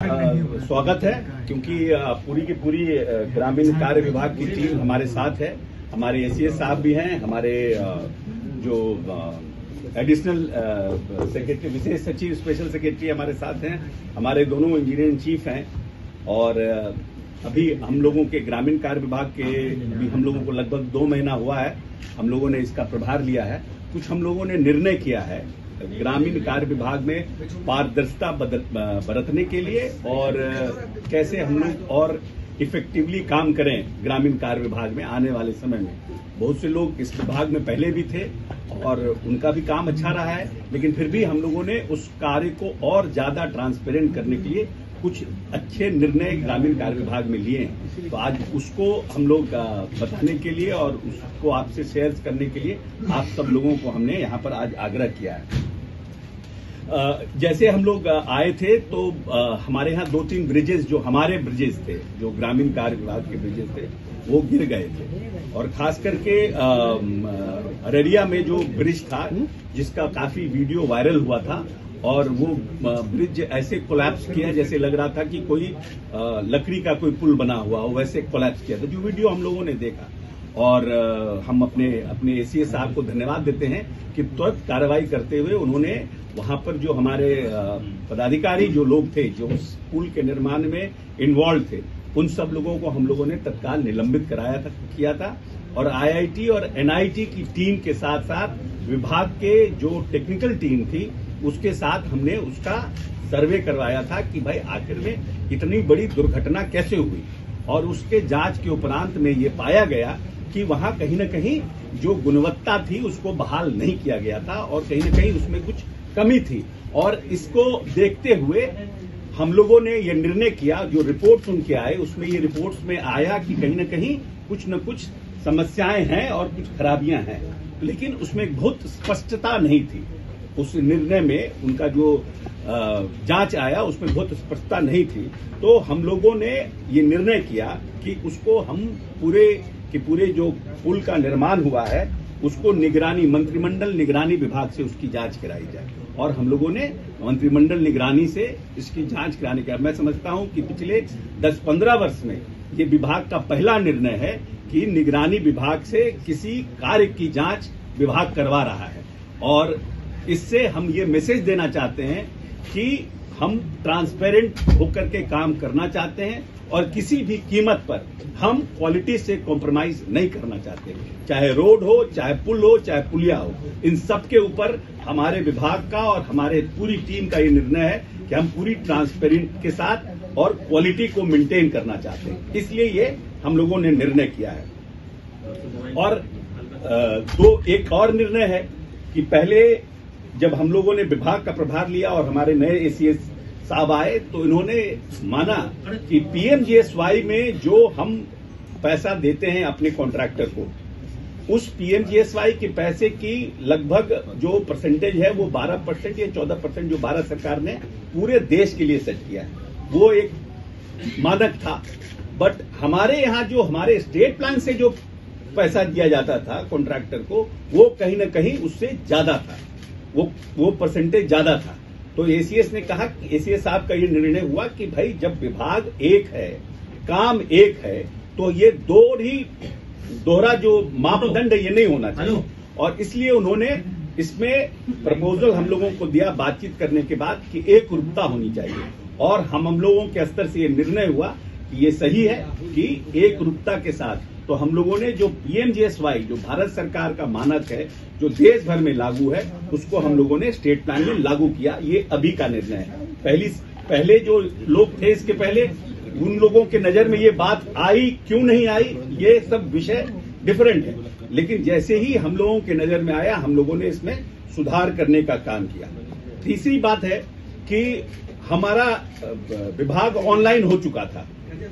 स्वागत है क्योंकि पूरी की पूरी ग्रामीण कार्य विभाग की टीम हमारे साथ है। हमारे एसीएस साहब भी हैं, हमारे जो एडिशनल सेक्रेटरी, विशेष सचिव, स्पेशल सेक्रेटरी हमारे साथ हैं, हमारे दोनों इंजीनियर इन चीफ हैं। और अभी हम लोगों के ग्रामीण कार्य विभाग के भी हम लोगों को लगभग 2 महीना हुआ है, हम लोगों ने इसका प्रभार लिया है। कुछ हम लोगों ने निर्णय किया है ग्रामीण कार्य विभाग में पारदर्शिता बरतने के लिए और कैसे हम लोग और इफेक्टिवली काम करें ग्रामीण कार्य विभाग में आने वाले समय में। बहुत से लोग इस विभाग में पहले भी थे और उनका भी काम अच्छा रहा है, लेकिन फिर भी हम लोगों ने उस कार्य को और ज्यादा ट्रांसपेरेंट करने के लिए कुछ अच्छे निर्णय ग्रामीण कार्य विभाग में लिए हैं। तो आज उसको हम लोग बताने के लिए और उसको आपसे शेयर करने के लिए आप सब लोगों को हमने यहाँ पर आज आग्रह किया है। जैसे हम लोग आए थे तो हमारे यहाँ 2-3 ब्रिजेस, जो हमारे ब्रिजेस थे, जो ग्रामीण कार्य विभाग के ब्रिजेस थे, वो गिर गए थे। और खास करके अररिया में जो ब्रिज था, जिसका काफी वीडियो वायरल हुआ था, और वो ब्रिज ऐसे कोलैप्स किया जैसे लग रहा था कि कोई लकड़ी का कोई पुल बना हुआ हो, वैसे कोलैप्स किया था, जो वीडियो हम लोगों ने देखा। और हम अपने एसीएस साहब को धन्यवाद देते हैं कि तुरंत कार्रवाई करते हुए उन्होंने वहां पर जो हमारे पदाधिकारी जो लोग थे, जो उस पुल के निर्माण में इन्वॉल्व थे, उन सब लोगों को हम लोगों ने तत्काल निलंबित किया था। और आईआईटी और एनआईटी की टीम के साथ साथ विभाग के जो टेक्निकल टीम थी, उसके साथ हमने उसका सर्वे करवाया था कि भाई आखिर में इतनी बड़ी दुर्घटना कैसे हुई। और उसके जांच के उपरांत में ये पाया गया कि वहां कहीं न कहीं जो गुणवत्ता थी उसको बहाल नहीं किया गया था और कहीं न कहीं उसमें कुछ कमी थी। और इसको देखते हुए हम लोगों ने ये निर्णय किया, जो रिपोर्ट उनके आए उसमें ये रिपोर्ट्स में आया कि कहीं न कुछ समस्याएं हैं और कुछ खराबियां हैं, लेकिन उसमें बहुत स्पष्टता नहीं थी। उस निर्णय में उनका जो जांच आया उसमें बहुत स्पष्टता नहीं थी। तो हम लोगों ने ये निर्णय किया कि उसको हम पूरे जो पुल का निर्माण हुआ है उसको मंत्रिमंडल निगरानी विभाग से उसकी जांच कराई जाए। और हम लोगों ने मंत्रिमंडल निगरानी से इसकी जांच कराने का, मैं समझता हूं कि पिछले 10-15 वर्ष में ये विभाग का पहला निर्णय है कि निगरानी विभाग से किसी कार्य की जांच विभाग करवा रहा है। और इससे हम ये मैसेज देना चाहते हैं कि हम ट्रांसपेरेंट होकर के काम करना चाहते हैं और किसी भी कीमत पर हम क्वालिटी से कॉम्प्रोमाइज नहीं करना चाहते। चाहे रोड हो, चाहे पुल हो, चाहे पुलिया हो, इन सब के ऊपर हमारे विभाग का और हमारे पूरी टीम का ये निर्णय है कि हम पूरी ट्रांसपेरेंट के साथ और क्वालिटी को मेंटेन करना चाहते हैं। इसलिए ये हम लोगों ने निर्णय किया है। और एक और निर्णय है कि पहले जब हम लोगों ने विभाग का प्रभार लिया और हमारे नए एसीएस साहब आए तो इन्होंने माना कि पीएमजीएसवाई में जो हम पैसा देते हैं अपने कॉन्ट्रैक्टर को, उस पीएमजीएसवाई के पैसे की लगभग जो परसेंटेज है वो 12% या 14% जो भारत सरकार ने पूरे देश के लिए सेट किया है, वो एक मानक था। बट हमारे यहाँ जो हमारे स्टेट प्लान से जो पैसा दिया जाता था कॉन्ट्रैक्टर को, वो कहीं न कहीं उससे ज्यादा था, वो परसेंटेज ज्यादा था। तो एसीएस ने कहा, एसीएस साहब का ये निर्णय हुआ कि भाई जब विभाग एक है, काम एक है, तो ये दोहरा जो मापदंड है ये नहीं होना चाहिए। और इसलिए उन्होंने इसमें प्रपोजल हम लोगों को दिया बातचीत करने के बाद कि एक रूपता होनी चाहिए। और हम लोगों के स्तर से ये निर्णय हुआ कि ये सही है कि एक रूपता के साथ, तो हम लोगों ने जो पीएमजीएसवाई जो भारत सरकार का मानक है, जो देश भर में लागू है, उसको हम लोगों ने स्टेट प्लान में लागू किया। ये अभी का निर्णय है। पहले जो लोग थे इसके पहले, उन लोगों के नजर में ये बात आई, क्यों नहीं आई, ये सब विषय डिफरेंट है। लेकिन जैसे ही हम लोगों के नजर में आया, हम लोगों ने इसमें सुधार करने का काम किया। तीसरी बात है कि हमारा विभाग ऑनलाइन हो चुका था,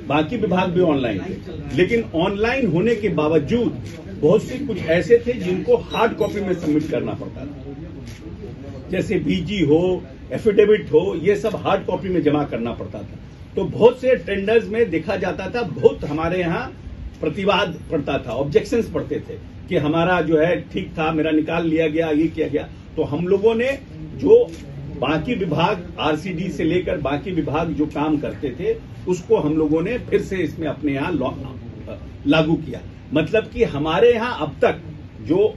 बाकी विभाग भी ऑनलाइन थे, लेकिन ऑनलाइन होने के बावजूद बहुत से कुछ ऐसे थे जिनको हार्ड कॉपी में सबमिट करना पड़ता था, जैसे बीजी हो, एफिडेविट हो, ये सब हार्ड कॉपी में जमा करना पड़ता था। तो बहुत से टेंडर्स में देखा जाता था, बहुत हमारे यहाँ प्रतिवाद पड़ता था, ऑब्जेक्शंस पड़ते थे कि हमारा जो है ठीक था, मेरा निकाल लिया गया, ये किया गया। तो हम लोगों ने जो बाकी विभाग आरसीडी से लेकर बाकी विभाग जो काम करते थे उसको हम लोगों ने फिर से इसमें अपने यहाँ लागू किया। मतलब कि हमारे यहाँ अब तक जो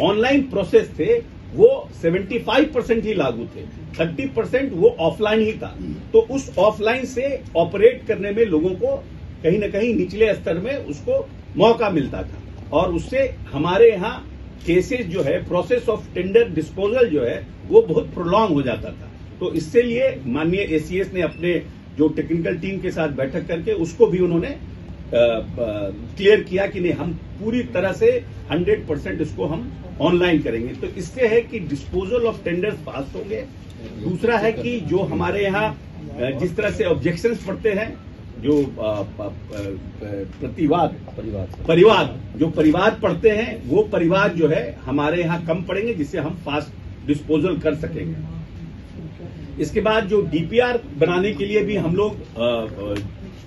ऑनलाइन प्रोसेस थे वो 75% ही लागू थे, 30% वो ऑफलाइन ही था। तो उस ऑफलाइन से ऑपरेट करने में लोगों को कहीं ना कहीं निचले स्तर में उसको मौका मिलता था और उससे हमारे यहाँ केसेस जो है, प्रोसेस ऑफ टेंडर डिस्पोजल जो है वो बहुत प्रोलॉन्ग हो जाता था। तो इससे लिए माननीय एसीएस ने अपने जो टेक्निकल टीम के साथ बैठक करके उसको भी उन्होंने क्लियर किया कि नहीं, हम पूरी तरह से 100% इसको हम ऑनलाइन करेंगे। तो इससे है कि डिस्पोजल ऑफ टेंडर्स फास्ट होंगे। दूसरा है कि जो हमारे यहाँ जिस तरह से ऑब्जेक्शंस पड़ते हैं, जो परिवाद जो परिवाद पड़ते हैं वो परिवाद जो है हमारे यहाँ कम पड़ेंगे, जिससे हम फास्ट डिस्पोजल कर सकेंगे। इसके बाद जो डीपीआर बनाने के लिए भी हम लोग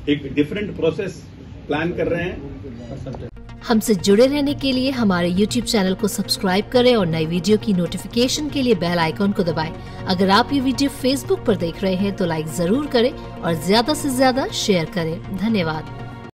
एक डिफरेंट प्रोसेस प्लान कर रहे हैं। हमसे जुड़े रहने के लिए हमारे YouTube चैनल को सब्सक्राइब करें और नई वीडियो की नोटिफिकेशन के लिए बेल आइकॉन को दबाएं। अगर आप ये वीडियो Facebook पर देख रहे हैं तो लाइक जरूर करें और ज्यादा से ज्यादा शेयर करें। धन्यवाद।